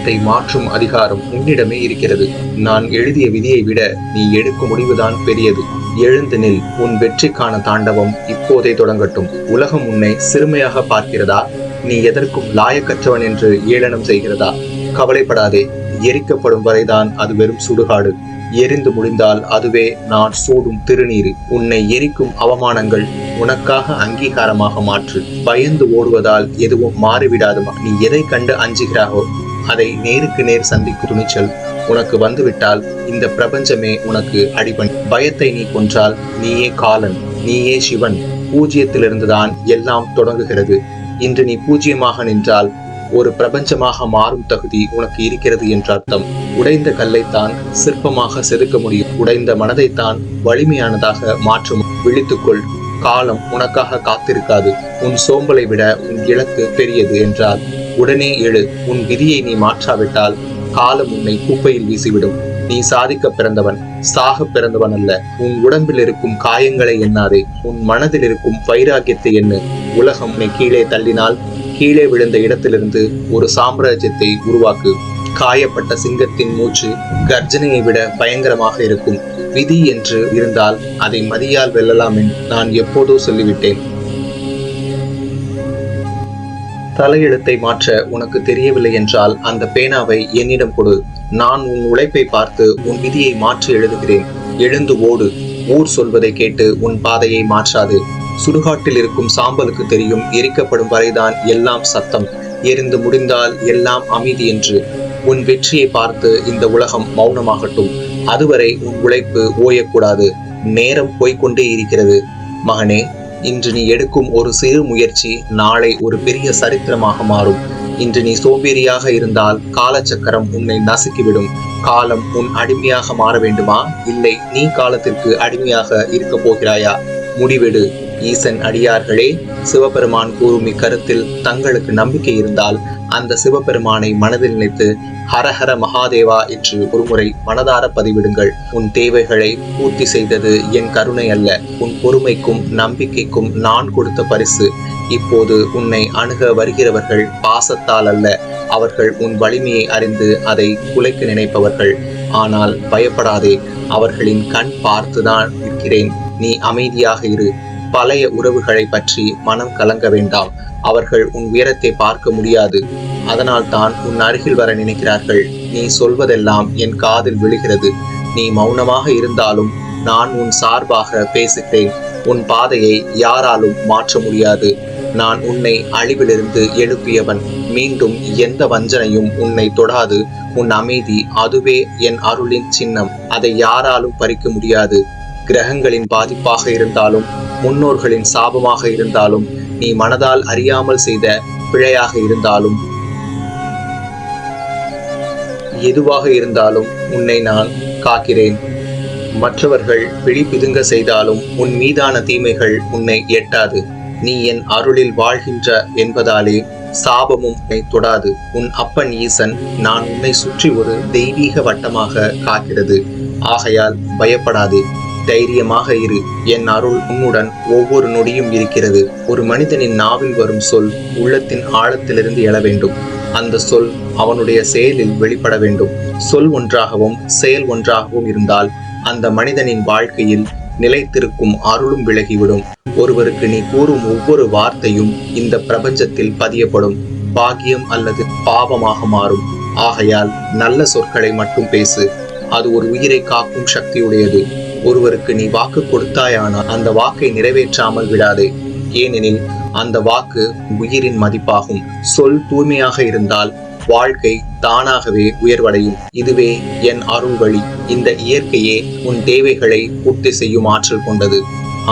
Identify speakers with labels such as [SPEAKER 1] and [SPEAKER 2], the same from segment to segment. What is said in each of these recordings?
[SPEAKER 1] தலையெழுத்தை மாற்றும் அதிகாரம் உன்னிடமே இருக்கிறது. நான் எழுதிய விதியை விட நீ எடுக்கும் முடிவுதான் பெரியது. எழுந்து நில். உன் வெற்றிக்கான தாண்டவம் இப்போதே தொடங்கட்டும். உலகம் உன்னை சிறுமையாக பார்க்கிறதா? நீ எதற்கும் லாயக்கற்றவன் என்று ஏளனம் செய்கிறதா? கவலைப்படாதே. எரிக்கப்படும் வரைதான் அது வெறும் சுடுகாடு. எரிந்து முடிந்தால் அதுவே நான் சூடும் திருநீரு. உன்னை எரிக்கும் அவமானங்கள் உனக்காக அங்கீகாரமாக மாற்று. பயந்து ஓடுவதால் எதுவும் மாறிவிடாதுமா. நீ எதை கண்டு அஞ்சுகிறாயோ அதை நேருக்கு நேர் சந்திக்கும் துணிச்சல் உனக்கு வந்துவிட்டால் இந்த பிரபஞ்சமே உனக்கு அடிபணி. பயத்தை நீ கொன்றால் நீயே காலன், நீயே சிவன். பூஜ்யத்திலிருந்துதான் எல்லாம் தொடங்குகிறது. இன்று நீ பூஜ்யமாக நின்றால் ஒரு பிரபஞ்சமாக மாறும் தகுதி உனக்கு இருக்கிறது என்ற அர்த்தம். உடைந்த கல்லைத்தான் சிற்பமாக செதுக்க முடியும். உடைந்த மனதைத்தான் வலிமையானதாக மாற்றும். விழித்துக்கொள். காலம் உனக்காக காத்திருக்காது. உன் சோம்பலை விட உன் இலக்கு பெரியது என்றால் உடனே எழு. உன் விதியை நீ மாற்றாவிட்டால் காலம் உன்னை குப்பையில் வீசிவிடும். நீ சாதிக்க பிறந்தவன், சாக பிறந்தவன் அல்ல. உன் உடம்பில் இருக்கும் காயங்களை எண்ணாதே, உன் மனதில் இருக்கும் வைராக்கியத்தை எண்ணு. உலகம் உன்னை கீழே தள்ளினால் கீழே விழுந்த இடத்திலிருந்து ஒரு சாம்ராஜ்யத்தை உருவாக்கு. காயப்பட்ட சிங்கத்தின் மூச்சு கர்ஜனையை விட பயங்கரமாக இருக்கும். விதி என்று இருந்தால் அதை மதியால் வெல்லலாம் என்று நான் எப்போதோ சொல்லிவிட்டேன். தலையெழுத்தை மாற்ற உனக்கு தெரியவில்லை என்றால் அந்த பேனாவை என்னிடம் கொடு. நான் உன் உழைப்பை பார்த்து உன் விதியை மாற்றி எழுதுகிறேன். எழுந்து ஓடு. ஊர் சொல்வதை கேட்டு உன் பாதையை மாற்றாது. சுடுகாட்டில் இருக்கும் சாம்பலுக்கு தெரியும் எரிக்கப்படும் வரைதான் எல்லாம் சத்தம். எரிந்து முடிந்தால் எல்லாம் அமைதி என்று. உன் வெற்றியை பார்த்து இந்த உலகம் மௌனமாகட்டும். அதுவரை உன் உழைப்பு ஓயக்கூடாது. நேரம் போய்கொண்டே இருக்கிறது. மகனே, இன்று நீ எடுக்கும் ஒரு சிறு முயற்சி நாளை ஒரு பெரிய சரித்திரமாக மாறும். இன்று நீ சோம்பேறியாக இருந்தால் காலச்சக்கரம் உன்னை நசுக்கிவிடும். காலம் உன் அடிமையாக மாற வேண்டுமா? இல்லை, நீ காலத்திற்கு அடிமையாக இருக்க போகிறாயா? முடிவெடு. ஈசன் அடியார்களே, சிவபெருமான் கூறும் இக்கருத்தில் தங்களுக்கு நம்பிக்கை இருந்தால் அந்த சிவபெருமானை மனதில் நினைத்து ஹரஹர மகாதேவா என்று ஒருமுறை மனதார பதிவிடுங்கள். உன் தேவைகளை பூர்த்தி செய்தது என் கருணை அல்ல, உன் பொறுமைக்கும் நம்பிக்கைக்கும் நான் கொடுத்த பரிசு. இப்போது உன்னை அணுக வருகிறவர்கள் பாசத்தால் அல்ல, அவர்கள் உன் வலிமையை அறிந்து அதை குலைக்க நினைப்பவர்கள். ஆனால் பயப்படாதே, அவர்களின் கண் பார்த்துதான் இருக்கிறேன். நீ அமைதியாக இரு. பழைய உறவுகளை பற்றி மனம் கலங்க வேண்டாம். அவர்கள் உன் உயரத்தை பார்க்க முடியாது. அதனால் தான் உன் அருகில் வர நினைக்கிறார்கள். நீ சொல்வதெல்லாம் என் காதில் விழுகிறது. நீ மௌனமாக இருந்தாலும் நான் உன் சார்பாக பேசுகிறேன். உன் பாதையை யாராலும் மாற்ற முடியாது. நான் உன்னை அழிவிலிருந்து எழுப்பியவன். மீண்டும் எந்த வஞ்சனையும் உன்னை தொடாது. உன் அமைதி அதுவே என் அருளின் சின்னம். அதை யாராலும் பறிக்க முடியாது. கிரகங்களின் பாதிப்பாக இருந்தாலும் முன்னோர்களின் சாபமாக இருந்தாலும் நீ மனதால் அறியாமல் செய்த பிழையாக இருந்தாலும் எதுவாக இருந்தாலும் உன்னை நான் காக்கிறேன். மற்றவர்கள் பிழி பிதுங்க செய்தாலும் உன் மீதான தீமைகள் உன்னை எட்டாது. நீ என் அருளில் வாழ்கின்ற என்பதாலே சாபமும் உன்னை தொடாது. உன் அப்பன் ஈசன் நான் உன்னை சுற்றி ஒரு தெய்வீக வட்டமாக காக்கிறது. ஆகையால் பயப்படாதே, தைரியமாக இரு. என் அருள் உன்னுடன் ஒவ்வொரு நொடியும் இருக்கிறது. ஒரு மனிதனின் நாவில் வரும் சொல் உள்ளத்தின் ஆழத்திலிருந்து எழ வேண்டும். அந்த சொல் அவனுடைய செயலில் வெளிப்பட வேண்டும். சொல் ஒன்றாகவும் செயல் ஒன்றாகவும் இருந்தால் அந்த மனிதனின் வாழ்க்கையில் நிலைத்திருக்கும் அருளும் விலகிவிடும். ஒருவருக்கு நீ கூறும் ஒவ்வொரு வார்த்தையும் இந்த பிரபஞ்சத்தில் பதியப்படும். பாக்கியம் அல்லது பாவமாக மாறும். ஆகையால் நல்ல சொற்களை மட்டும் பேசு. அது ஒரு உயிரை காக்கும் சக்தியுடையது. ஒருவருக்கு நீ வாக்கு கொடுத்தாயானால் அந்த வாக்கை நிறைவேற்றாமல் விடாதே. ஏனெனில் அந்த வாக்கு உயிரின் மதிப்பாகும். சொல் தூய்மையாக இருந்தால் வாழ்க்கை தானாகவே உயர்வடையும். இதுவே என் அருள் வழி. இந்த இயற்கையே உன் தேவைகளை பூர்த்தி செய்யும் ஆற்றல் கொண்டது.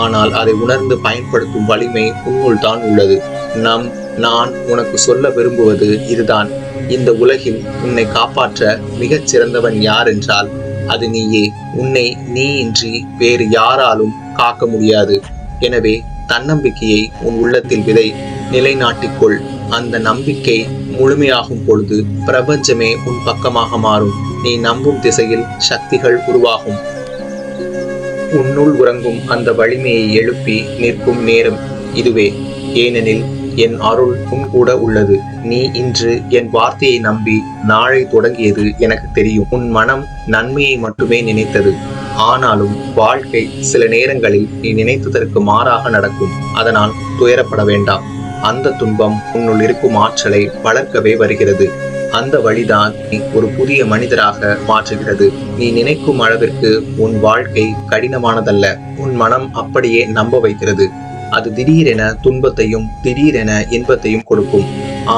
[SPEAKER 1] ஆனால் அதை உணர்ந்து பயன்படுத்தும் வலிமை உன்னுள் தான் உள்ளது. நான் உனக்கு சொல்ல விரும்புவது இதுதான். இந்த உலகில் உன்னை காப்பாற்ற மிகச் சிறந்தவன் யார் என்றால் அது நீயே. உன்னை நீ இன்றி வேறு யாராலும் காக்க முடியாது. எனவே தன்னம்பிக்கையை உன் உள்ளத்தில் விதை. நிலைநாட்டிக்கொள். அந்த நம்பிக்கை முழுமையாகும் பொழுது பிரபஞ்சமே உன் பக்கமாக மாறும். நீ நம்பும் திசையில் சக்திகள் உருவாகும். உன்னுள் உறங்கும் அந்த வலிமையை எழுப்பி நிற்கும் நேரம் இதுவே. ஏனெனில் என் அருள் உன் கூட உள்ளது. நீ இன்று என் வார்த்தையை நம்பி நாளை தொடங்கியது எனக்கு தெரியும். உன் மனம் நன்மையை மட்டுமே நினைத்தது. ஆனாலும் வாழ்க்கை சில நேரங்களில் நீ நினைத்ததற்கு மாறாக நடக்கும். அதனால் துயரப்பட வேண்டாம். அந்த துன்பம் உன்னுள் இருக்கும் ஆற்றலை வளர்க்கவே வருகிறது. அந்த வழிதான் நீ ஒரு புதிய மனிதராக மாற்றுகிறது. நீ நினைக்கும் அளவிற்கு உன் வாழ்க்கை கடினமானதல்ல. உன் மனம் அப்படியே நம்ப வைக்கிறது. அது திடீரென துன்பத்தையும் திடீரென இன்பத்தையும் கொடுக்கும்.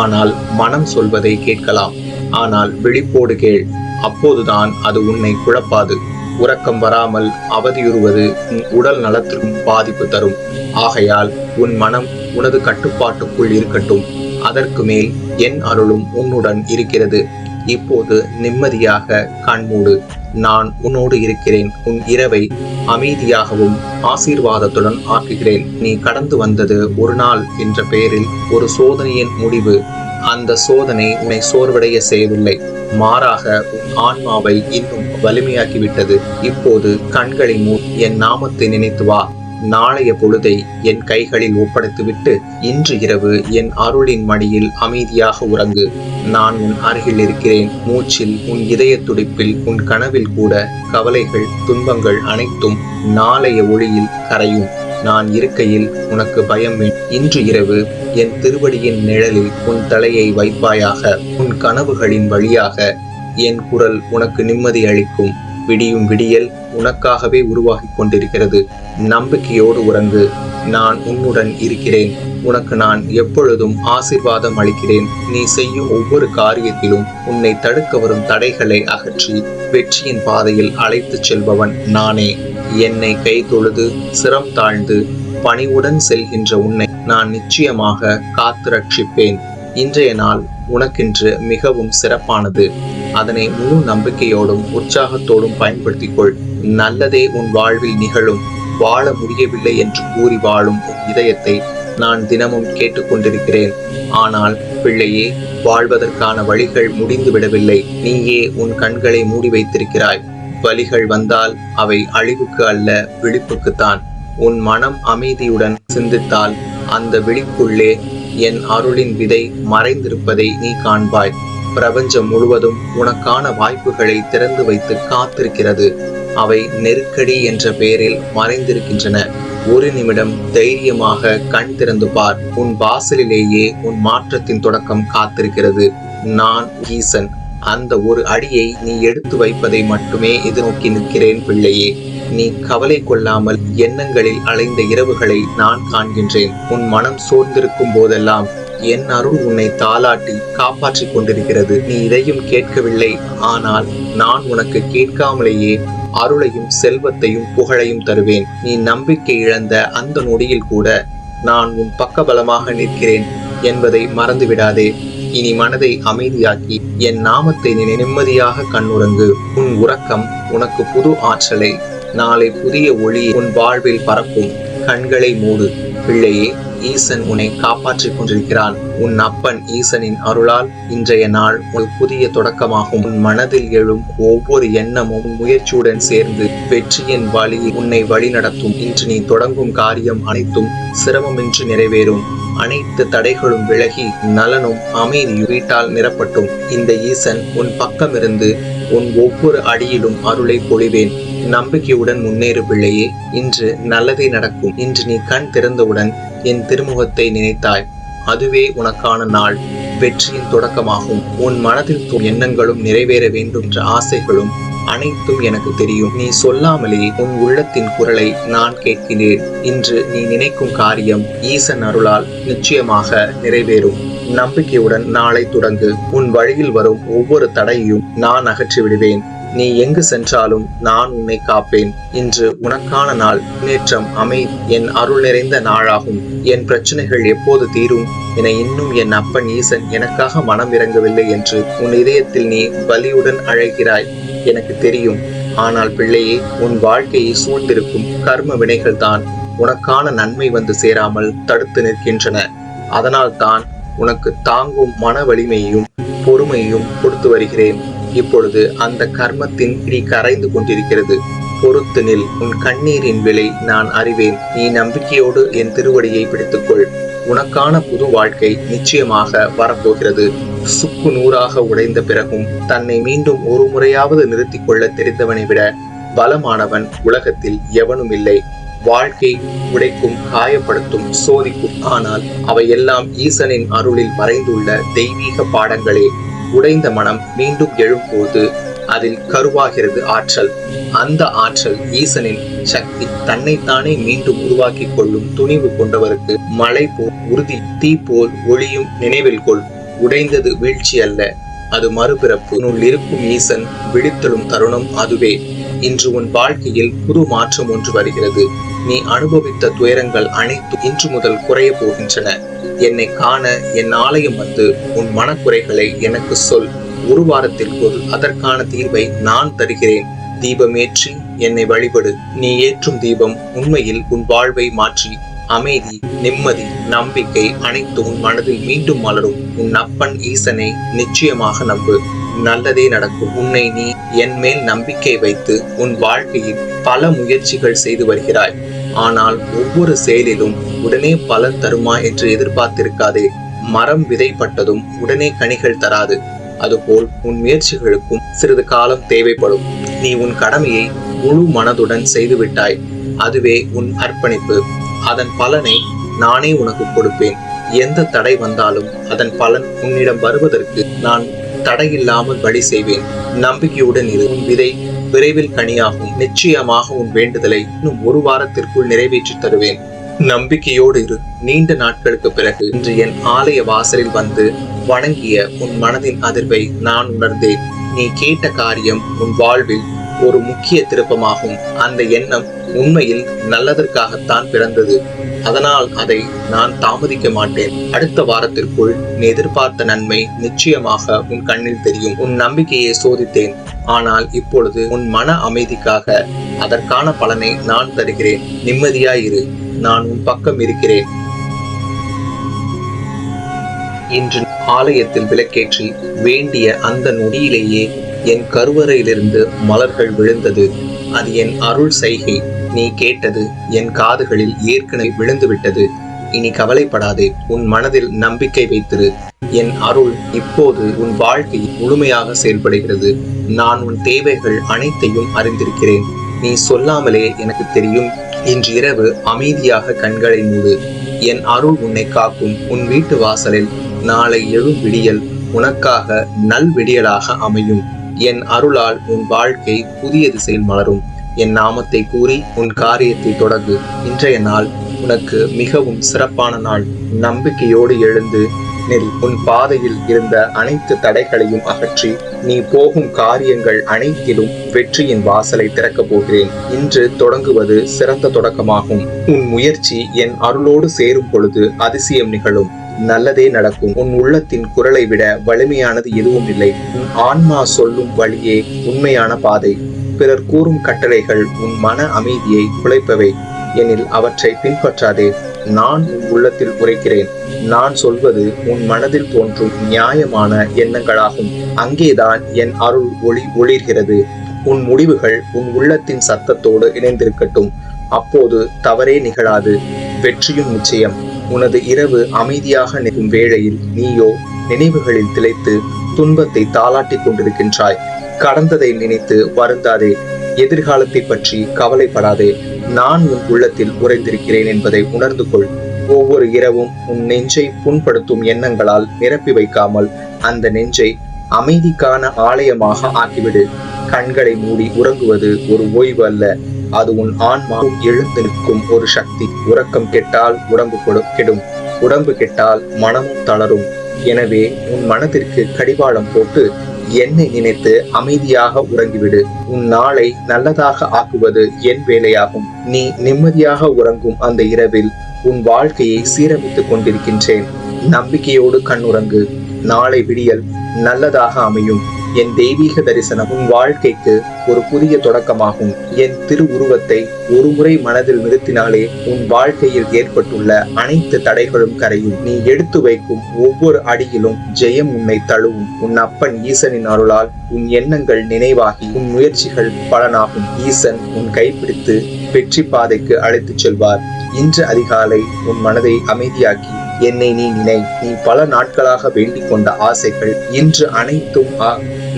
[SPEAKER 1] ஆனால் மனம் சொல்வதை கேட்கலாம். ஆனால் விழிப்போடு கேள். அப்போதுதான் அது உன்னை குழப்பாது. உறக்கம் வராமல் அவதியுறுவது உன் உடல் நலத்திற்கும் பாதிப்பு தரும். ஆகையால் உன் மனம் உனது கட்டுப்பாட்டுக்குள் இருக்கட்டும். அதற்கு மேல் என் அருளும் உன்னுடன் இருக்கிறது. இப்போது நிம்மதியாக கண்மூடு. நான் உன்னோடு இருக்கிறேன். உன் இரவை அமைதியாகவும் ஆசீர்வாதத்துடன் ஆக்குகிறேன். நீ கடந்து வந்தது ஒரு நாள் என்ற பெயரில் ஒரு சோதனையின் முடிவு. அந்த சோதனை உன்னை சோர்வடைய செய்யவில்லை. மாறாக உன் ஆன்மாவை இன்னும் வலிமையாக்கிவிட்டது. இப்போது கண்களை மூடி என் நாமத்தை நினைத்து வா. நாளைய பொழுதை என் கைகளில் ஒப்படைத்துவிட்டு இன்று இரவு என் அருளின் மடியில் அமைதியாக உறங்கு. நான் உன் அருகில் இருக்கிறேன். மூச்சில், உன் இதய துடிப்பில், உன் கனவில் கூட கவலைகள், துன்பங்கள் அனைத்தும் நாளைய ஒளியில் கரையும். நான் இருக்கையில் உனக்கு பயம் வேண்டும். இன்று இரவு என் திருவடியின் நிழலில் உன் தலையை வைப்பாயாக. உன் கனவுகளின் வழியாக என் குரல் உனக்கு நிம்மதி அளிக்கும். விடியும் விடியல் உனக்காகவே உருவாகி கொண்டிருக்கிறது. நம்பிக்கையோடு உறங்கு. நான் உன்னுடன் இருக்கிறேன். உனக்கு நான் எப்பொழுதும் ஆசீர்வாதம் அளிக்கிறேன். நீ செய்யும் ஒவ்வொரு காரியத்திலும் உன்னை தடுக்க வரும் தடைகளை அகற்றி வெற்றியின் பாதையில் அழைத்துச் செல்பவன் நானே. என்னை கை தொழுது சிரம் தாழ்ந்து பணிவுடன் செல்கின்ற உன்னை நான் நிச்சயமாக காத்து ரட்சிப்பேன். இன்றைய நாள் உனக்கென்று மிகவும் சிறப்பானது. அதனை முழு நம்பிக்கையோடும் உற்சாகத்தோடும் பயன்படுத்திக்கொள். நல்லதே உன் வாழ்வில் நிகழும். வாழ முடியவில்லை என்று கூறி வாழும் உன் இதயத்தை நான் தினமும் கேட்டுக்கொண்டிருக்கிறேன். ஆனால் பிள்ளையே, வாழ்வதற்கான வழிகள் முடிந்து விடவில்லை. நீயே உன் கண்களை மூடி வைத்திருக்கிறாய். வழிகள் வந்தால் அவை அழிவுக்கு அல்ல, விழிப்புக்குத்தான். உன் மனம் அமைதியுடன் சிந்தித்தால் அந்த விழிப்புள்ளே என் அருளின் விதை மறைந்திருப்பதை நீ காண்பாய். பிரபஞ்சம் முழுவதும் உனக்கான வாய்ப்புகளை திறந்து வைத்து காத்திருக்கிறது. அவை நெருக்கடி என்ற பெயரில் மறைந்திருக்கின்றன. ஒரு நிமிடம் தைரியமாக கண் திறந்து பார். உன் வாசலிலேயே உன் மாற்றத்தின் தொடக்கம் காத்திருக்கிறது. நான் ஈசன். அந்த ஒரு அடியை நீ எடுத்து வைப்பதை மட்டுமே எதிர்நோக்கி நிற்கிறேன் பிள்ளையே. நீ கவலை கொள்ளாமல் எண்ணங்களில் அலைந்த இரவுகளை நான் காண்கின்றேன். உன் மனம் சோர்ந்திருக்கும் போதெல்லாம் என் அருள் உன்னை தாளாட்டி காப்பாற்றிக் கொண்டிருக்கிறது. நீ இதையும் கேட்கவில்லை. ஆனால் நான் உனக்கு கேட்காமலேயே அருளையும் செல்வத்தையும் புகழையும் தருவேன். நீ நம்பிக்கை இழந்த அந்த நொடியில் கூட நான் உன் பக்கபலமாக நிற்கிறேன் என்பதை மறந்துவிடாதே. இனி மனதை அமைதியாக்கி என் நாமத்தை நிம்மதியாக கண்ணுறங்கு. உன் உறக்கம் உனக்கு புது ஆற்றலை, நாளை புதிய ஒளி உன் வாழ்வில் பரப்பும். கண்களை மூடு பிள்ளையே. ஈசன் உன்னை காப்பாற்றிக் கொண்டிருக்கிறான். உன் அப்பன் ஈசனின் அருளால் இன்றைய நாள் ஒரு புதிய தொடக்கமாகும். உன் மனதில் எழும் ஒவ்வொரு எண்ணமும் முயற்சியுடன் சேர்ந்து வெற்றியின் வழியில் உன்னை வழி நடத்தும். இன்று நீ தொடங்கும் காரியம் அனைத்தும் சிரமமின்றி நிறைவேறும். அனைத்து தடைகளும் விலகி நலனும் அமைதியும் வீட்டால் நிரப்பட்டும். இந்த ஈசன் உன் பக்கமிருந்து உன் ஒவ்வொரு அடியிலும் அருளை பொழிவேன். நம்பிக்கையுடன் முன்னேறு பிள்ளையே. இன்று நல்லதே நடக்கும். இன்று நீ கண் திறந்தவுடன் என் திருமுகத்தை நினைத்தாய். அதுவே உனக்கான நாள். வெற்றியின் தொடக்கமாகும். உன் மனதில் எண்ணங்களும் நிறைவேற வேண்டும் என்ற ஆசைகளும் அனைத்தும் எனக்கு தெரியும். நீ சொல்லாமலே உன் உள்ளத்தின் குரலை நான் கேட்கிறேன். இன்று நீ நினைக்கும் காரியம் ஈசன் அருளால் நிச்சயமாக நிறைவேறும். நம்பிக்கையுடன் நாளை தொடங்கு. உன் வழியில் வரும் ஒவ்வொரு தடையையும் நான் அகற்றி விடுவேன். நீ எங்கு சென்றாலும் நான் உன்னை காப்பேன். இன்று உனக்கான நாள். முன்னேற்றம் என் அருள் நிறைந்த நாளாகும். என் பிரச்சனைகள் எப்போது தீரும் என இன்னும் என் அப்பன் ஈசன் எனக்காக மனம் இறங்கவில்லை என்று உன் இதயத்தில் நீ வலியுடன் அழைக்கிறாய். எனக்கு தெரியும். ஆனால் பிள்ளையே, உன் வாழ்க்கையை சூழ்ந்திருக்கும் கர்ம வினைகள் தான் உனக்கான நன்மை வந்து சேராமல் தடுத்து நிற்கின்றன. அதனால் தான் உனக்கு தாங்கும் மன வலிமையையும் பொறுமையையும் கொடுத்து வருகிறேன். இப்பொழுது அந்த கர்மத்தின் பிடி கரைந்து கொண்டிருக்கிறது. பொறுத்து நில், உன் கண்ணீரின் விலை நான் அறிவேன். நீ நம்பிக்கையோடு என் திருவடியை பிடித்துக்கொள். உனக்கான புது வாழ்க்கை நிச்சயமாக வரப்போகிறது. சுக்கு நூறாக உடைந்த பிறகும் தன்னை மீண்டும் ஒரு முறையாவது நிறுத்திக் கொள்ள தெரிந்தவனை விட பலமானவன் உலகத்தில் எவனும் இல்லை. வாழ்க்கை உடைக்கும், காயப்படுத்தும், சோதிக்கும். ஆனால் அவையெல்லாம் ஈசனின் அருளில் மறைந்துள்ள தெய்வீக பாடங்களே. உடைந்த மனம் மீண்டும் எழும்போது அதில் கருவாகிறது ஆற்றல். அந்த ஆற்றல் ஈசனின் சக்தி. தன்னைத்தானே மீண்டும் உருவாக்கி கொள்ளும் துணிவு கொண்டவருக்கு மழை போல் உறுதி, தீ போல் ஒளியும். நினைவில் கொள், உடைந்தது வீழ்ச்சி அல்ல, அது மறுபிறப்பு. உன்னுள் இருக்கும் ஈசன் விழித்தெழும் தருணம் அதுவே. இன்று உன் வாழ்க்கையில் புது மாற்றம் ஒன்று வருகிறது. நீ அனுபவித்த துயரங்கள் அனைத்தும் இன்று முதல் குறைய போகின்றன. என்னை காண என் ஆலயம் வந்து உன் மனக்குறைகளை எனக்கு சொல். ஒரு வாரத்திற்குள் அதற்கான தீர்வை நான் தருகிறேன். தீபமேற்றி என்னை வழிபடு. நீ ஏற்றும் தீபம் உண்மையில் உன் வாழ்வை மாற்றி அமைதி, நிம்மதி, நம்பிக்கை அனைத்து உன் மனதில் மீண்டும் மலரும். உன் அப்பன் ஈசனை நிச்சயமாக நம்பு, நல்லதே நடக்கும். உன்னை நீ என் மேல் நம்பிக்கை வைத்து உன் வாழ்க்கையில் பல முயற்சிகள் செய்து வருகிறாய். ஆனால் ஒவ்வொரு செயலிலும் உடனே பலன் தருமா என்று எதிர்பார்த்திருக்காதே. மரம் விதைப்பட்டதும் உடனே கனிகள் தராது. அதுபோல் உன் முயற்சிகளுக்கும் சிறிது காலம் தேவைப்படும். நீ உன் கடமையை முழு மனதுடன் செய்துவிட்டாய். அதுவே உன் அர்ப்பணிப்பு. அதன் பலனை நானே உனக்கு கொடுப்பேன். எந்த தடை வந்தாலும் அதன் பலன் உன்னிடம் வருவதற்கு நான் தடையில்லாமல் வழி செய்வேன். நம்பிக்கையுடன் இரு. உன் விதை விரைவில் கனியாகும். நிச்சயமாக உன் வேண்டுதலை இன்னும் ஒரு வாரத்திற்குள் நிறைவேற்றி தருவேன். நம்பிக்கையோடு இரு. நீண்ட நாட்களுக்கு பிறகு இன்று என் ஆலய வாசலில் வந்து வணங்கிய உன் மனதின் அதிர்வை நான் உணர்ந்தேன். நீ கேட்ட காரியம் உன் வாழ்வில் ஒரு முக்கிய திருப்பமாகும். அந்த எண்ணம் உண்மையில் நல்லதற்காகத்தான் பிறந்தது. அதனால் அதை நான் தாமதிக்க மாட்டேன். அடுத்த வாரத்திற்குள் நீ எதிர்பார்த்த நன்மை நிச்சயமாக உன் கண்ணில் தெரியும். உன் நம்பிக்கையை சோதித்தேன். ஆனால் இப்பொழுது உன் மன அமைதிக்காக அதற்கான பலனை நான் தருகிறேன். நிம்மதியாயிரு, நான் உன் பக்கம் இருக்கிறேன். இன்று ஆலயத்தில் விளக்கேற்றி வேண்டிய அந்த நொடியிலேயே என் கருவறையிலிருந்து மலர்கள் விழுந்தது. அது என் அருள் செய்கை. நீ கேட்டது என் காதுகளில் ஏற்கனவே விழுந்துவிட்டது. இனி கவலைப்படாதே. உன் மனதில் நம்பிக்கை வைத்திரு. என் அருள் இப்போது உன் வாழ்க்கையில் முழுமையாக செயல்படுகிறது. நான் உன் தேவைகள் அனைத்தையும் அறிந்திருக்கிறேன். நீ சொல்லாமலே எனக்கு தெரியும். இன்று இரவு அமைதியாக கண்களை மூடு. என் அருள் உன்னை காக்கும். உன் வீட்டு வாசலில் நாளை எழும் விடியல் உனக்காக நல் விடியலாக அமையும். என் அருளால் உன் வாழ்க்கை புதிய திசையில் மலரும். என் நாமத்தை கூறி உன் காரியத்தை தொடங்கு. இன்றைய நாள் உனக்கு மிகவும் சிறப்பான நாள். நம்பிக்கையோடு எழுந்து நில். உன் பாதையில் இருந்த அனைத்து தடைகளையும் அகற்றி நீ போகும் காரியங்கள் அனைத்திலும் வெற்றியின் வாசலை திறக்கப் போகிறேன். இன்று தொடங்குவது சிறந்த தொடக்கமாகும். உன் முயற்சி என் அருளோடு சேரும் பொழுது அதிசயம் நிகழும். நல்லதே நடக்கும். உன் உள்ளத்தின் குரலை விட வலிமையானது எதுவும் இல்லை. உன் ஆன்மா சொல்லும் வழியே உண்மையான பாதை. பிறர் கூறும் கட்டளைகள் உன் மன அமைதியை குலைப்பவை. எனில் அவற்றை பின்பற்றாதே. நான் உன் உள்ளத்தில் உரைக்கிறேன். நான் சொல்வது உன் மனதில் தோன்றும் நியாயமான எண்ணங்களாகும். அங்கேதான் என் அருள் ஒளிர்கிறது. உன் முடிவுகள் உன் உள்ளத்தின் சத்தத்தோடு இணைந்திருக்கட்டும். அப்போது தவறே நிகழாது, வெற்றியும் நிச்சயம். உனது இரவு அமைதியாக நிற்கும் வேளையில் நீயோ நினைவுகளில் திளைத்து துன்பத்தை தாளாட்டி கொண்டிருக்கின்றாய். கடந்ததை நினைத்து வருந்தாதே. எதிர்காலத்தை பற்றி கவலைப்படாதே. நான் உன் உள்ளத்தில் உறைந்திருக்கிறேன் என்பதை உணர்ந்து கொள். ஒவ்வொரு இரவும் உன் நெஞ்சை புண்படுத்தும் எண்ணங்களால் நிரப்பி வைக்காமல் அந்த நெஞ்சை அமைதிக்கான ஆலயமாக ஆக்கிவிடு. கண்களை மூடி உறங்குவது ஒரு ஓய்வு அல்ல, அது உன் ஆன்மா எழுந்து நிற்கும் ஒரு சக்தி. உறக்கம் கெட்டால் உடம்பு கெடும், உடம்பு கெட்டால் மனமும் தளரும். எனவே உன் மனதிற்கு கடிவாளம் போட்டு என்னை நினைத்து அமைதியாக உறங்கிவிடு. உன் நாளை நல்லதாக ஆக்குவது என் வேலையாகும். நீ நிம்மதியாக உறங்கும் அந்த இரவில் உன் வாழ்க்கையை சீரமைத்துக் கொண்டிருக்கின்றேன். நம்பிக்கையோடு கண்ணுறங்கு. நாளை விடியல் நல்லதாக அமையும். என் தெய்வீக தரிசனம் உன் வாழ்க்கைக்கு ஒரு புதிய தொடக்கமாகும். என் திருவுருவத்தை ஒருமுறை மனதில் நிறுத்தினாலே உன் வாழ்க்கையில் ஏற்பட்டுள்ள அனைத்து தடைகளும் கரையும். நீ எடுத்து வைக்கும் ஒவ்வொரு அடியிலும் ஜெயம் உன்னை தழுவும். உன் அப்பன் ஈசனின் அருளால் உன் எண்ணங்கள் நினைவாகி உன் முயற்சிகள் பலனாகும். ஈசன் உன் கைப்பிடித்து வெற்றி பாதைக்கு அழைத்துச் செல்வார். இன்று அதிகாலை உன் மனதை அமைதியாக்கி என்னை நீ நினை. நீ பல நாட்களாக வேண்டிக் கொண்ட ஆசைகள் இன்று அனைத்தும்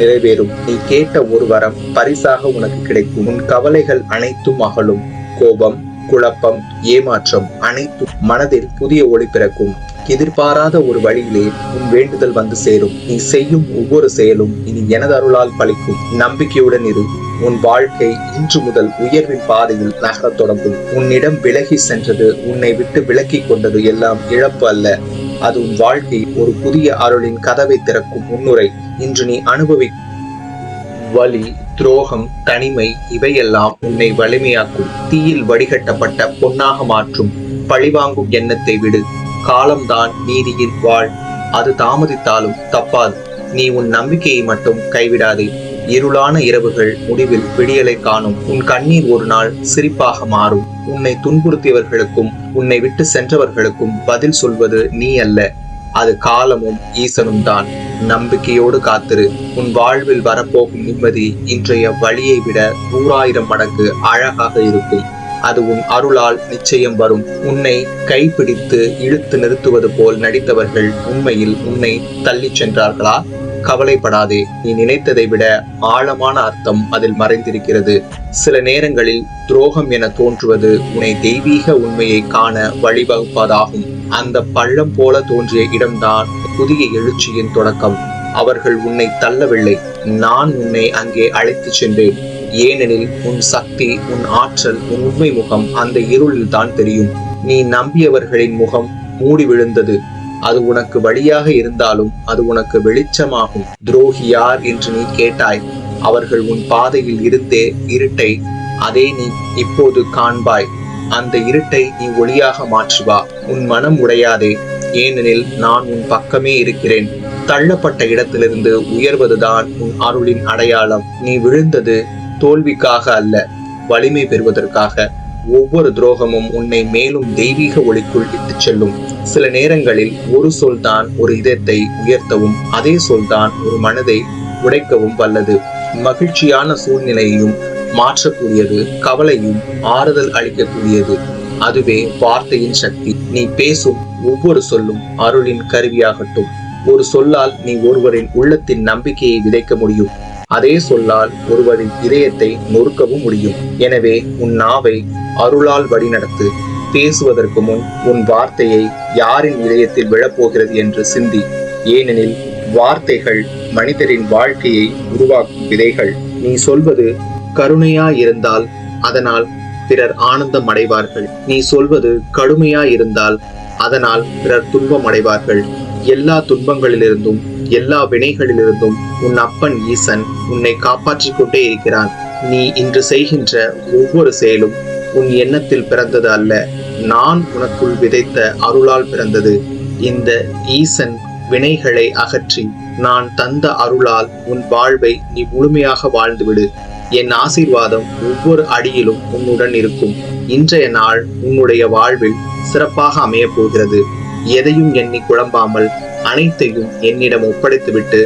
[SPEAKER 1] நிறைவேறும். நீ கேட்ட ஒரு வரம் பரிசாக உனக்கு கிடைக்கும். உன் கவலைகள் அனைத்தும் அகலும். கோபம், குழப்பம், ஏமாற்றம் அனைத்தும் மனதில் புதிய ஒளி பிறக்கும். எதிர்பாராத ஒரு வழியிலே உன் வேண்டுதல் வந்து சேரும். நீ செய்யும் ஒவ்வொரு செயலும் இனி எனது அருளால் பலிக்கும். நம்பிக்கையுடன் இரு. உன் வாழ்க்கை இன்று முதல் உயர்வின் பாதையில் நகரத் தொடங்கும். உன்னிடம் விலகி சென்றது, உன்னை விட்டு விலக்கி கொண்டது எல்லாம் இழப்பு அல்ல. அது உன் வாழ்க்கை ஒரு புதிய அருளின் கதவை திறக்கும் முன்னுரை. இன்று நீ அனுபவிக்கும் வலி, துரோகம், தனிமை இவையெல்லாம் உன்னை வலிமையாக்கும். தீயில் வடிகட்டப்பட்ட பொன்னாக மாற்றும். பழிவாங்கும் எண்ணத்தை விடு. காலம்தான் நீதியின் வாழ். அது தாமதித்தாலும் தப்பாது. நீ உன் நம்பிக்கையை மட்டும் கைவிடாதே. இருளான இரவுகள் முடிவில் விடியலை காணும். உன் கண்ணீர் ஒரு நாள் சிரிப்பாக மாறும். உன்னை துன்புறுத்தியவர்களுக்கும் உன்னை விட்டு சென்றவர்களுக்கும் பதில் சொல்வது நீ அல்ல, அது காலமும் ஈசனும் தான். நம்பிக்கையோடு காத்திரு. உன் வாழ்வில் வரப்போகும் நிம்மதி இன்றைய வழியை விட 100,000 மடங்கு அழகாக இருக்கும். அது உன் அருளால் நிச்சயம் வரும். உன்னை கைப்பிடித்து இழுத்து நிறுத்துவது போல் நடித்தவர்கள் உண்மையில் உன்னை தள்ளி சென்றார்களா? கவலைப்படாதே. நீ நினைத்ததை விட ஆழமான அர்த்தம் அதில் மறைந்திருக்கிறது. சில நேரங்களில் துரோகம் என தோன்றுவது உன்னை தெய்வீக உண்மையை காண வழிவகுப்பதாகும். அந்த பள்ளம் போல தோன்றிய இடம்தான் புதிய எழுச்சியின் தொடக்கம். அவர்கள் உன்னை தள்ளவில்லை, நான் உன்னை அங்கே அழைத்து சென்றேன். ஏனெனில் உன் சக்தி, உன் ஆற்றல், உன் உண்மை முகம் அந்த இருளில் தான் தெரியும். நீ நம்பியவர்களின் முகம் மூடி விழுந்தது. அது உனக்கு வழியாக இருந்தாலும் அது உனக்கு வெளிச்சமாகும். துரோகி யார் என்று நீ கேட்டாய். அவர்கள் உன் பாதையில் இருந்தே இருட்டை அதே நீ இப்போது காண்பாய். அந்த இருட்டை நீ ஒளியாக மாற்றுவா. உன் மனம் உடையாதே, ஏனெனில் நான் உன் பக்கமே இருக்கிறேன். தள்ளப்பட்ட இடத்திலிருந்து உயர்வதுதான் உன் அருளின் அடையாளம். நீ விழுந்தது தோல்விக்காக அல்ல, வலிமை பெறுவதற்காக. ஒவ்வொரு துரோகமும் உன்னை மேலும் தெய்வீக ஒளிக்குள் இட்டுச் செல்லும். சில நேரங்களில் ஒரு சொல் தான் ஒரு இதயத்தை உயர்த்தவும், அதே சொல் தான் ஒரு மனதை உடைக்கவும் வல்லது. மகிழ்ச்சியான சூழ்நிலையையும் மாற்றக்கூடியது, கவலையும் ஆறுதல் அளிக்கக்கூடியது. அதுவே வார்த்தையின் சக்தி. நீ பேசும் ஒவ்வொரு சொல்லும் அருளின் கருவியாகட்டும். ஒரு சொல்லால் நீ ஒருவரின் உள்ளத்தின் நம்பிக்கையை விதைக்க முடியும். அதே சொல்லால் ஒருவரின் இதயத்தை நொறுக்கவும் முடியும். எனவே உன் நாவை அருளால் வழிநடத்து. பேசுவதற்கு முன் உன் வார்த்தையை யாரின் இதயத்தில் விழப்போகிறது என்று சிந்தி. ஏனெனில் வார்த்தைகள் மனிதரின் வாழ்க்கையை உருவாக்கும் விதைகள். நீ சொல்வது கருணையாயிருந்தால் அதனால் பிறர் ஆனந்தம் அடைவார்கள். நீ சொல்வது கடுமையாயிருந்தால் அதனால் பிறர் துன்பம் அடைவார்கள். எல்லா துன்பங்களிலிருந்தும் எல்லா வினைகளிலிருந்தும் உன் அப்பன் ஈசன் உன்னை காப்பாற்றிக் கொண்டே இருக்கிறான். நீ இன்று செய்கின்ற ஒவ்வொரு செயலும் உன் எண்ணத்தில் பிறந்தது அல்ல, நான் உனக்குள் விதைத்த அருளால் பிறந்தது. இந்த ஈசன் வினைகளை அகற்றி நான் தந்த அருளால் உன் வாழ்வை நீ முழுமையாக வாழ்ந்துவிடு. என் ஆசீர்வாதம் ஒவ்வொரு அடியிலும் உன்னுடன் இருக்கும். இன்றைய நாள் உன்னுடைய வாழ்வில் சிறப்பாக அமைய போகிறது. எதையும் எண்ணி குழம்பாமல் அனைத்தையும் என்னிடம் ஒப்படைத்துவிட்டு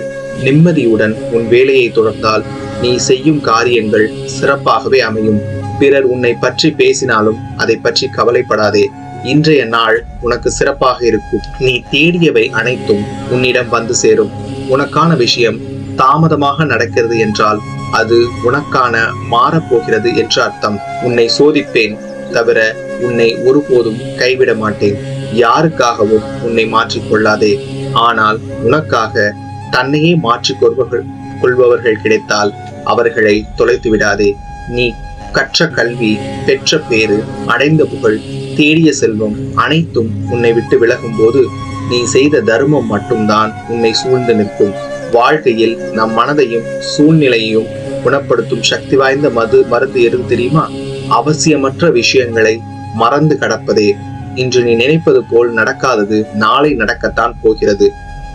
[SPEAKER 1] நிம்மதியுடன் உன் வேலையை தொடர்ந்தால் நீ செய்யும் காரியங்கள் சிறப்பாகவே அமையும். பிறர் உன்னை பற்றி பேசினாலும் அதை பற்றி கவலைப்படாதே. இன்றைய நாள் உனக்கு சிறப்பாக இருக்கும். நீ தேடியவை அனைத்தும் உன்னிடம் வந்து சேரும். உனக்கான விஷயம் தாமதமாக நடக்கிறது என்றால் அது உனக்கான மாறப்போகிறது என்று அர்த்தம். உன்னை சோதிப்பேன் தவிர உன்னை ஒருபோதும் கைவிட மாட்டேன். யாருக்காகவும் உன்னை மாற்றிக்கொள்ளாதே. ஆனால் உனக்காக தன்னையே மாற்றிக் கொள்பவர்கள் கிடைத்தால் அவர்களை தொலைத்து விடாதே. நீ கற்ற கல்வி, பெற்ற பேறு, அடைந்த புகழ், தேடிய செல்வம் அனைத்தும் உன்னை விட்டு விலகும் போது நீ செய்த தர்மம் மட்டும்தான் உன்னை சூழ்ந்து நிற்கும். வாழ்க்கையில் நம் மனதையும் சூழ்நிலையையும் குணப்படுத்தும் சக்தி வாய்ந்த மருந்து எது தெரியுமா? அவசியமற்ற விஷயங்களை மறந்து கடப்பதே. இன்று நீ நினைப்பது போல் நடக்காதது நாளை நடக்கத்தான் போகிறது.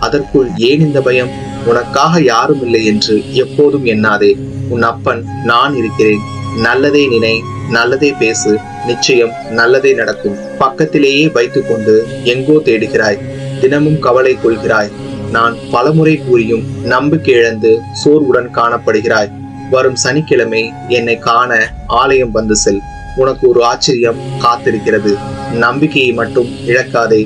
[SPEAKER 1] அதற்குள் ஏன் இந்த பயம்? உனக்காக யாரும் இல்லை என்று எப்போதும் எண்ணாதே. உன் அப்பன் நான் இருக்கிறேன். நல்லதே நினை, நல்லதே பேசு, நிச்சயம் நல்லதே நடக்கும். பக்கத்திலேயே வைத்துக் கொண்டு எங்கோ தேடுகிறாய், தினமும் கவலை கொள்கிறாய். நான் பலமுறை கூறியும் நம்பிக்கை இழந்து சோர்வுடன் காணப்படுகிறாய். வரும் சனிக்கிழமை என்னை காண ஆலயம் வந்து செல். உனக்கு ஒரு ஆச்சரியம் காத்திருக்கிறது. நம்பிக்கையை மட்டும் இழக்காதே,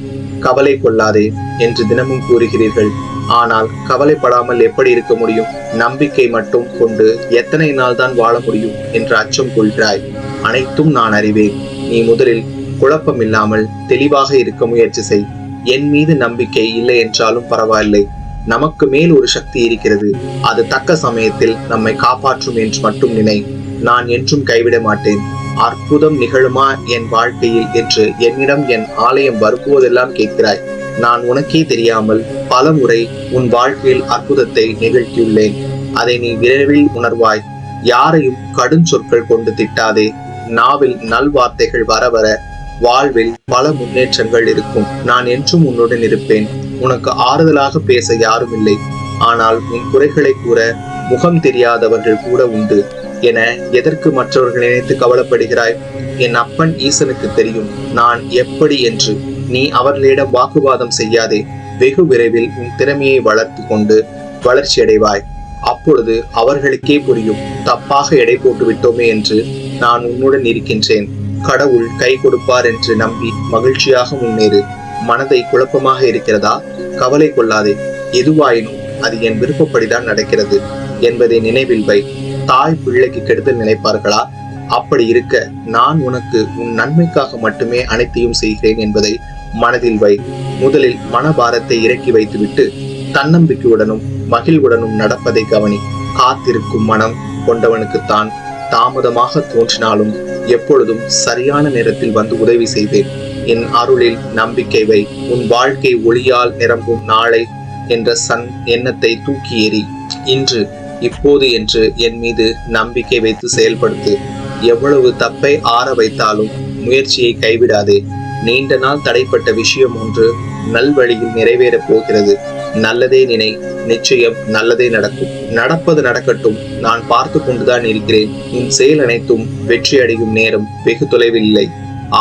[SPEAKER 1] கவலை கொள்ளாதே என்று தினமும் கூறுகிறீர்கள். ஆனால் கவலைப்படாமல் எப்படி இருக்க முடியும்? நம்பிக்கை மட்டும் கொண்டு எத்தனை நாள் தான் வாழ முடியும் என்று அச்சம் கொள்கிறாய். அனைத்தும் நான் அறிவேன். நீ முதலில் குழப்பம் இல்லாமல் தெளிவாக இருக்க முயற்சி செய். என் மீது நம்பிக்கை இல்லை என்றாலும் பரவாயில்லை. நமக்கு மேல் ஒரு சக்தி இருக்கிறது. அது தக்க சமயத்தில் நம்மை காப்பாற்றும் என்று மட்டும் நினை. நான் என்றும் கைவிட மாட்டேன். அற்புதம் நிகழுமா என் வாழ்க்கையில் என்று என்னிடம் என் ஆலயம் வரும்போதெல்லாம் கேட்கிறாய். நான் உனக்கே தெரியாமல் பல முறை உன் வாழ்க்கையில் அற்புதத்தை நிகழ்த்தியுள்ளேன். அதை நீ விரைவில் உணர்வாய். யாரையும் கடும் சொற்கள் கொண்டு திட்டாதே. நாவில் நல்வார்த்தைகள் வர வர வாழ்வில் பல முன்னேற்றங்கள் இருக்கும். நான் என்றும் உன்னுடன் இருப்பேன். உனக்கு ஆறுதலாக பேச யாரும் இல்லை. ஆனால் உன் குறைகளை கூற முகம் தெரியாதவர்கள் கூட உண்டு என எதற்கு மற்றவர்கள் நினைத்து கவலைப்படுகிறாய்? என் அப்பன் ஈசனுக்கு தெரியும் நான் எப்படி என்று. நீ அவர்களிடம் வாக்குவாதம் செய்யாதே. வெகு விரைவில் உன் திறமையை வளர்த்து கொண்டு வளர்ச்சி அடைவாய். அப்பொழுது அவர்களுக்கே புரியும், தப்பாக எடை போட்டு விட்டோமே என்று. நான் உன்னுடன் இருக்கின்றேன். கடவுள் கை கொடுப்பார் என்று நம்பி மகிழ்ச்சியாக முன்னேறு. மனதை குழப்பமாக இருக்கிறதா? கவலை கொள்ளாதே. எதுவாயினும் அது என் விருப்பப்படிதான் நடக்கிறது என்பதை நினைவில் வை. தாய் பிள்ளைக்கு கெடுதல் நினைப்பார்களா? அப்படி இருக்க நான் உனக்கு உன் நன்மைக்காக மட்டுமே அனைத்தையும் செய்கிறேன் என்பதை மனதில் வை. முதலில் மனபாரத்தை இறக்கி வைத்துவிட்டு தன்னம்பிக்கையுடனும் மகிழ்வுடனும் நடப்பதை கவனி. காத்திருக்கும் மனம் கொண்டவனுக்குத்தான் தாமதமாக தோன்றினாலும் எப்பொழுதும் சரியான நேரத்தில் வந்து உதவி செய்வேன். என் அருளில் நம்பிக்கை வை. உன் வாழ்க்கை ஒளியால் நிரம்பும். நாளை என்ற எண்ணத்தை தூக்கி எறி. இன்று இப்போது என்று என் மீது நம்பிக்கை வைத்து செயல்படுத்து. எவ்வளவு தப்பை ஆற வைத்தாலும் முயற்சியை கைவிடாதே. நீண்ட நாள் தடைப்பட்ட விஷயம் ஒன்று நல்வழியில் நிறைவேறப் போகிறது. நல்லதே நினை, நிச்சயம் நல்லதே நடக்கும். நடப்பது நடக்கட்டும், நான் பார்த்து கொண்டுதான் இருக்கிறேன். உன் செயல் அனைத்தும் வெற்றி அடையும் நேரம் வெகு தொலைவில் இல்லை.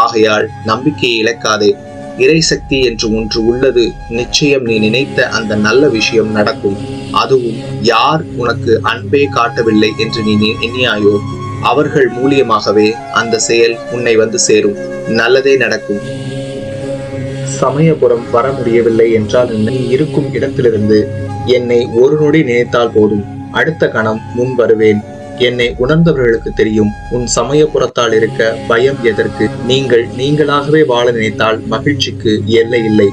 [SPEAKER 1] ஆகையால் நம்பிக்கையை இழக்காதே. இறை சக்தி என்று ஒன்று உள்ளது. நிச்சயம் நீ நினைத்த அந்த நல்ல விஷயம் நடக்கும். அதுவும் யார் உனக்கு அன்பே காட்டவில்லை என்று நீ எண்ணியாயோ அவர்கள் மூலியமாகவே அந்த செயல் உன்னை வந்து சேரும். நல்லதே நடக்கும். சமயபுரம் வர முடியவில்லை என்றால் நீ இருக்கும் இடத்திலிருந்து என்னை ஒரு நொடி நினைத்தால் போதும், அடுத்த கணம் முன் வருவேன். என்னை உணர்ந்தவர்களுக்கு தெரியும் உன் சமயபுரத்தால் இருக்க பயம் எதற்கு. நீங்கள் நீங்களாகவே வாழ நினைத்தால் மகிழ்ச்சிக்கு எல்லை இல்லை.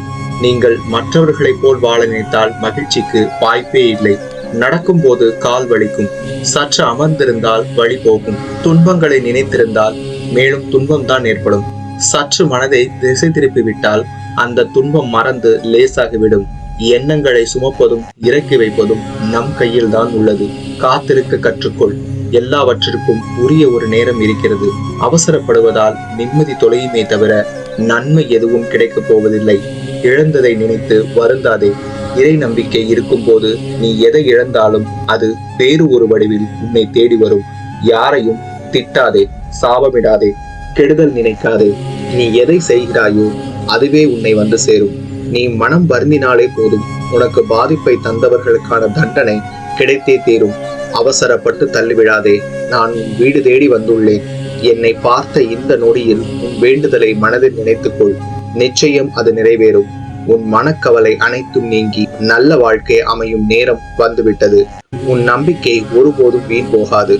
[SPEAKER 1] நீங்கள் மற்றவர்களை போல் வாழ நினைத்தால் மகிழ்ச்சிக்கு வாய்ப்பே இல்லை. நடக்கும் போது கால் வலிக்கும். சற்று அமர்ந்திருந்தால் வழி போகும். துன்பங்களை நினைத்திருந்தால் மேலும் துன்பம் தான் ஏற்படும். சற்று மனதை திசை திருப்பி விட்டால் அந்த துன்பம் மறந்து லேசாகிவிடும். எண்ணங்களை சுமப்பதும் இறக்கி வைப்பதும் நம் கையில் தான் உள்ளது. காத்திருக்க கற்றுக்கொள். எல்லாவற்றிற்கும் உரிய ஒரு நேரம் இருக்கிறது. அவசரப்படுவதால் நிம்மதி தொலையுமே தவிர நன்மை எதுவும் கிடைக்கப் போவதில்லை. இழந்ததை நினைத்து வருந்தாதே. இறை நம்பிக்கை இருக்கும் போது நீ எதை இழந்தாலும் அது வேறு ஒரு வடிவில் உன்னை தேடி வரும். யாரையும் திட்டாதே, சாபமிடாதே, கெடுதல் நினைக்காதே. நீ எதை செய்கிறாயோ அதுவே உன்னை வந்து சேரும். நீ மனம் வருந்தினாலே போதும், உனக்கு பாதிப்பை தந்தவர்களுக்கான தண்டனை கிடைத்தே தீரும். அவசரப்பட்டு தள்ளிவிடாதே. நான் உன் வீடு தேடி வந்துள்ளேன். என்னை பார்த்த இந்த நொடியில் உன் வேண்டுதலை மனதில் நினைத்துக்கொள். நிச்சயம் அது நிறைவேறும். உன் மனக்கவலை அனைத்தும் நீங்கி நல்ல வாழ்க்கை அமையும் நேரம் வந்துவிட்டது. உன் நம்பிக்கை ஒருபோதும் வீண் போகாது.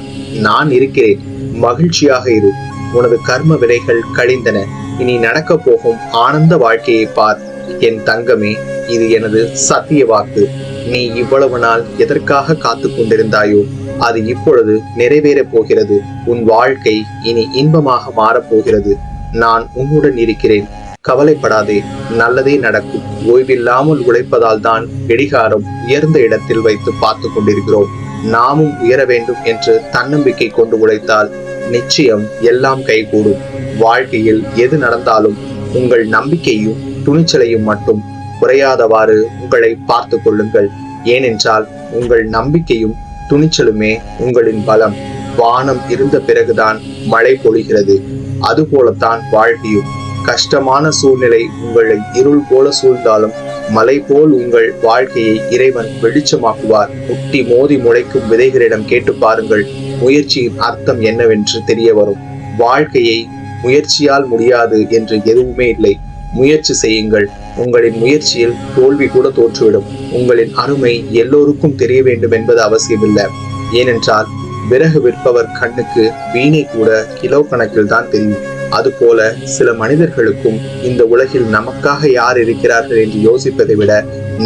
[SPEAKER 1] நான் இருக்கிறேன். மகிழ்ச்சியாக இரு. உனது கர்ம வினைகள் கழிந்தன. இனி நடக்க போகும் ஆனந்த வாழ்க்கையை பார். என் தங்கமே, இது எனது சத்திய வாக்கு. நீ இவ்வளவு நாள் எதற்காக காத்து கொண்டிருந்தாயோ அது இப்பொழுது நிறைவேறப் போகிறது. உன் வாழ்க்கை இனி இன்பமாக மாறப்போகிறது. நான் உன்னுடன் இருக்கிறேன். கவலைப்படாதே, நல்லதே நடக்கும். ஓய்வில்லாமல் உழைப்பதால் தான் கடிகாரம் உயர்ந்த இடத்தில் வைத்து பார்த்து கொண்டிருக்கிறோம். நாமும் உயர வேண்டும் என்று தன்னம்பிக்கை கொண்டு உழைத்தால் நிச்சயம் எல்லாம் கைகூடும். வாழ்க்கையில் எது நடந்தாலும் உங்கள் நம்பிக்கையும் துணிச்சலையும் மட்டும் குறையாதவாறு உங்களை பார்த்து கொள்ளுங்கள். ஏனென்றால் உங்கள் நம்பிக்கையும் துணிச்சலுமே உங்களின் பலம். வானம் இருந்த பிறகுதான் மழை பொழிகிறது. அதுபோலத்தான் வாழ்க்கையும். கஷ்டமான சூழ்நிலை உங்களை இருள் போல சூழ்ந்தாலும் மலை போல் உங்கள் வாழ்க்கையை இறைவன் வெளிச்சமாக்குவார். முட்டி மோதி முளைக்கும் விதைகளிடம் கேட்டு பாருங்கள், முயற்சியின் அர்த்தம் என்னவென்று தெரிய வரும். வாழ்க்கையை முயற்சியால் முடியாது என்று எதுவுமே இல்லை. முயற்சி செய்யுங்கள். உங்களின் முயற்சியில் தோல்வி கூட தோற்றுவிடும். உங்களின் அருமை எல்லோருக்கும் தெரிய வேண்டும் என்பது அவசியமில்லை. ஏனென்றால் விறகு விற்பவர் கண்ணுக்கு வீணை கூட கிலோ கணக்கில் தான் தெரியும். அதுபோல சில மனிதர்களுக்கும் இந்த உலகில் நமக்காக யார் இருக்கிறார்கள் என்று யோசிப்பதை விட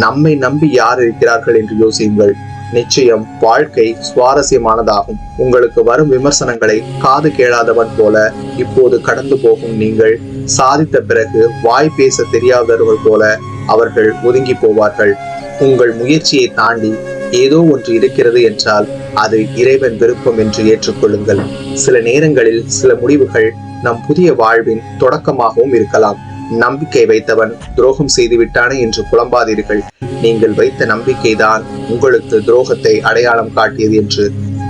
[SPEAKER 1] நம்மை நம்பி யார் இருக்கிறார்கள் என்று யோசியுங்கள். நிச்சயம் வாழ்க்கை சுவாரஸ்யமானதாகும். உங்களுக்கு வரும் விமர்சனங்களை காது கேளாதவன் போல இப்போது கடந்து போகும் நீங்கள் சாதித்த பிறகு வாய் பேச தெரியாதவர்கள் போல அவர்கள் ஒதுங்கி போவார்கள். உங்கள் முயற்சியை தாண்டி ஏதோ ஒன்று இருக்கிறது என்றால் அது இறைவன் விருப்பம் என்று ஏற்றுக்கொள்ளுங்கள். சில நேரங்களில் சில முடிவுகள் நம் புதிய வாழ்வின் தொடக்கமாகவும் இருக்கலாம். நம்பிக்கை வைத்தவன் துரோகம் செய்து விட்டானே என்று புலம்பாதீர்கள். நீங்கள் வைத்த நம்பிக்கைதான் உங்களுக்கு துரோகத்தை அடையாளம் காட்டியது என்று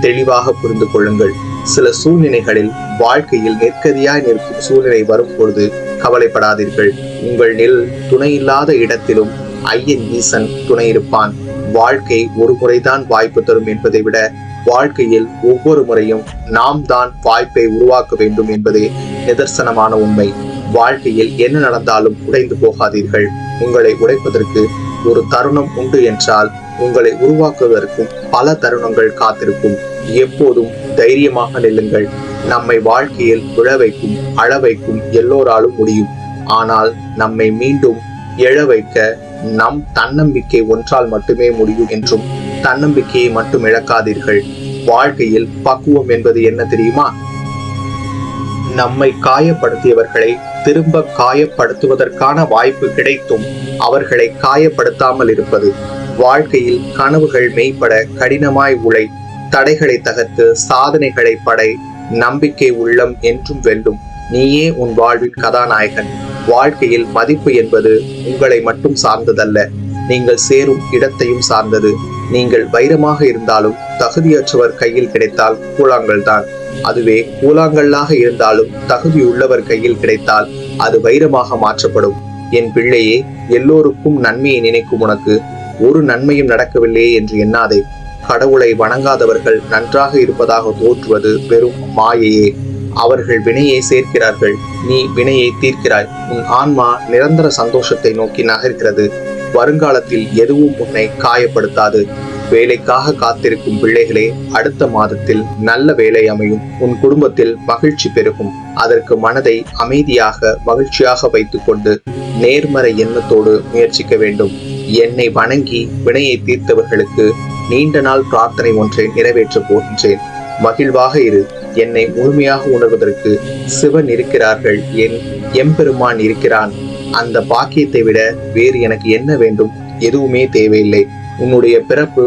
[SPEAKER 1] தெளிவாக புரிந்து கொள்ளுங்கள். சில சூழ்நிலைகளில் வாழ்க்கையில் நெருக்கடியாய் நிற்கும் சூழ்நிலை வரும் பொழுது கவலைப்படாதீர்கள். உங்கள் நெல் துணையில்லாத இடத்திலும் ஐயன் ஈசன் துணை இருப்பான். வாழ்க்கை ஒரு முறைதான் வாய்ப்பு தரும் என்பதை விட வாழ்க்கையில் ஒவ்வொரு முறையும் நாம் தான் வாய்ப்பை உருவாக்க வேண்டும் என்பதே நிதர்சனமான உண்மை. வாழ்க்கையில் என்ன நடந்தாலும் உடைந்து போகாதீர்கள். உங்களை உடைப்பதற்கு ஒரு தருணம் உண்டு என்றால் உங்களை உருவாக்குவதற்கும் பல தருணங்கள் காத்திருக்கும். எப்போதும் தைரியமாக நில்லுங்கள். நம்மை வாழ்க்கையில் விழ வைக்கும் அழ வைக்கும் எல்லோராலும் முடியும். ஆனால் நம்மை மீண்டும் எழ வைக்க நம் தன்னம்பிக்கை ஒன்றால் மட்டுமே முடியும் என்றும் தன்னம்பிக்கையை மட்டும் இழக்காதீர்கள். வாழ்க்கையில் பக்குவம் என்பது என்ன தெரியுமா? நம்மை காயப்படுத்தியவர்களை திரும்ப காயப்படுத்துவதற்கான வாய்ப்பு கிடைத்தும் அவர்களை காயப்படுத்தாமல் இருப்பது. வாழ்க்கையில் கனவுகள் மெய்ப்பட கடினமாய் உழை, தடைகளை தகர்த்து சாதனைகளை படை, நம்பிக்கை உள்ளம் என்றும் வெல்லும். நீயே உன் வாழ்வின் கதாநாயகன். வாழ்க்கையில் மதிப்பு என்பது உங்களை மட்டும் சார்ந்ததல்ல, நீங்கள் சேரும் இடத்தையும் சார்ந்தது. நீங்கள் வைரமாக இருந்தாலும் தகுதியற்றவர் கையில் கிடைத்தால் கூழாங்கல் தான். அதுவே கூழாங்கல்லாக இருந்தாலும் தகுதி உள்ளவர் கையில் கிடைத்தால் அது வைரமாக மாற்றப்படும். என் பிள்ளையே, எல்லோருக்கும் நன்மையை நினைக்கும் உனக்கு ஒரு நன்மையும் நடக்கவில்லையே என்று எண்ணாதே. கடவுளை வணங்காதவர்கள் நன்றாக இருப்பதாக தோற்றுவது வெறும் மாயையே. அவர்கள் வினையை சேர்க்கிறார்கள், நீ வினையை தீர்க்கிறாய். உன் ஆன்மா நிரந்தர சந்தோஷத்தை நோக்கி நகர்கிறது. வருங்காலத்தில் எதுவும் உன்னை காயப்படுத்தாது. வேலைக்காக காத்திருக்கும் பிள்ளைகளே, அடுத்த மாதத்தில் நல்ல வேலை அமையும். உன் குடும்பத்தில் மகிழ்ச்சி பெருகும். அதற்கு மனதை அமைதியாக மகிழ்ச்சியாக வைத்துக் கொண்டு நேர்மறை எண்ணத்தோடு முயற்சிக்க வேண்டும். என்னை வணங்கி வினையை தீர்த்தவர்களுக்கு நீண்ட நாள் பிரார்த்தனை ஒன்றை நிறைவேற்றப் போகின்றேன். மகிழ்வாக இரு. என்னை முழுமையாக உணர்வதற்கு சிவன் இருக்கிறார்கள், என் எம்பெருமான் இருக்கிறான். அந்த பாக்கியத்தை விட வேறு எனக்கு என்ன வேண்டும்? எதுவுமே தேவையில்லை. உன்னுடைய பிறப்பு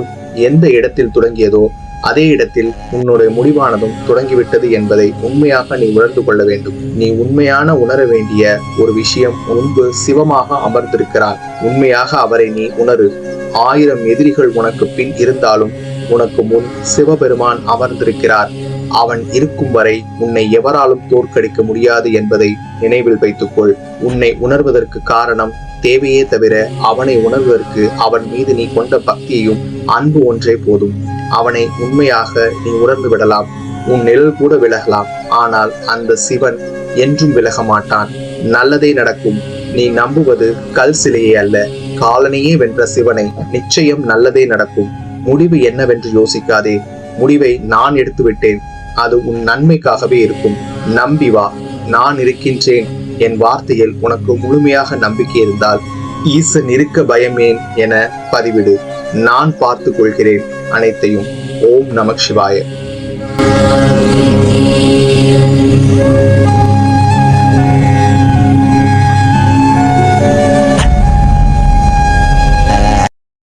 [SPEAKER 1] எந்த இடத்தில் தொடங்கியதோ அதே இடத்தில் உன்னுடைய முடிவானதும் தொடங்கிவிட்டது என்பதை உண்மையாக நீ உணர்ந்து கொள்ள வேண்டும். நீ உண்மையான உணர வேண்டிய ஒரு விஷயம், முன்பு சிவமாக அமர்ந்திருக்கிறார். உண்மையாக அவரை நீ உணரு. 1000 எதிரிகள் உனக்கு பின் இருந்தாலும் உனக்கு முன் சிவபெருமான் அமர்ந்திருக்கிறார். அவன் இருக்கும் வரை உன்னை எவராலும் தோற்கடிக்க முடியாது என்பதை நினைவில் வைத்துக்கொள். உன்னை உணர்வதற்கு காரணம் தேவையே தவிர அவனை உணர்வதற்கு அவன் மீது நீ கொண்ட பக்தியையும் அன்பு ஒன்றே போதும். அவனை உண்மையாக நீ உணர்ந்து விடலாம். உன் நிழல் கூட விலகலாம், ஆனால் அந்த சிவன் என்றும் விலக மாட்டான். நல்லதே நடக்கும். நீ நம்புவது கல் சிலையே அல்ல, காலனையே வென்ற சிவனை. நிச்சயம் நல்லதே நடக்கும். முடிவு என்னவென்று யோசிக்காதே. முடிவை நான் எடுத்து விட்டேன். அது உன் நன்மைக்காகவே இருக்கும். நம்பி வா. நான் இருக்கின்றேன். என் வார்த்தையில் உனக்கு முழுமையாக நம்பிக்கை இருந்தால் ஈசன் இருக்க பயமேன் என பதிவிடு. நான் பார்த்து கொள்கிறேன் அனைத்தையும். ஓம் நம சிவாய.